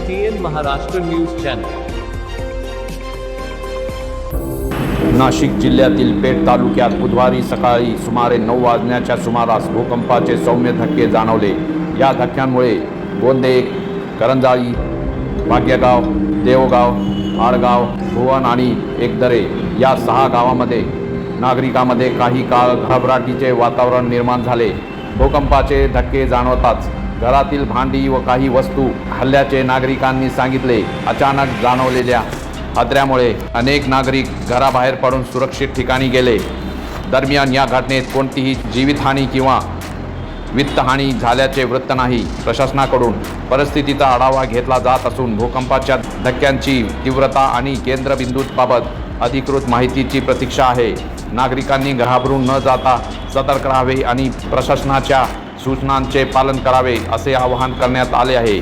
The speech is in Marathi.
TN Maharashtra news channel. Nashik जिल्ह्यातील पेठ तालुक्यात बुधवारी सकाळी सुमारे 9 वाजण्याच्या सुमारास भूकंपाचे सौम्य धक्के जाणवले। या धक्क्यांमुळे गोंदे, करंजाळी, भाग्यगाव, देवगाव, आडगाव, भुवन आणि एकदरे या 6 गावांमध्ये नागरिकांमध्ये काही काळ घबराटीचे वातावरण निर्माण झाले। भूकंपाचे धक्के जाणवताच घरातील भांडी व काही वस्तू हल्ल्याचे नागरिकांनी सांगितले। अचानक जाणवलेल्या हादऱ्यामुळे अनेक नागरिक घराबाहेर पडून सुरक्षित ठिकाणी गेले। दरम्यान या घटनेत कोणतीही जीवितहानी किंवा वित्तहानी झाल्याचे वृत्त नाही। प्रशासनाकडून परिस्थितीचा आढावा घेतला जात असून भूकंपाच्या धक्क्यांची तीव्रता आणि केंद्रबिंदूबाबत अधिकृत माहितीची प्रतीक्षा आहे। नागरिकांनी घाबरून न जाता सतर्क राहावे आणि प्रशासनाच्या सूचनांचे पालन करावे असे आवाहन करण्यात आले आहे।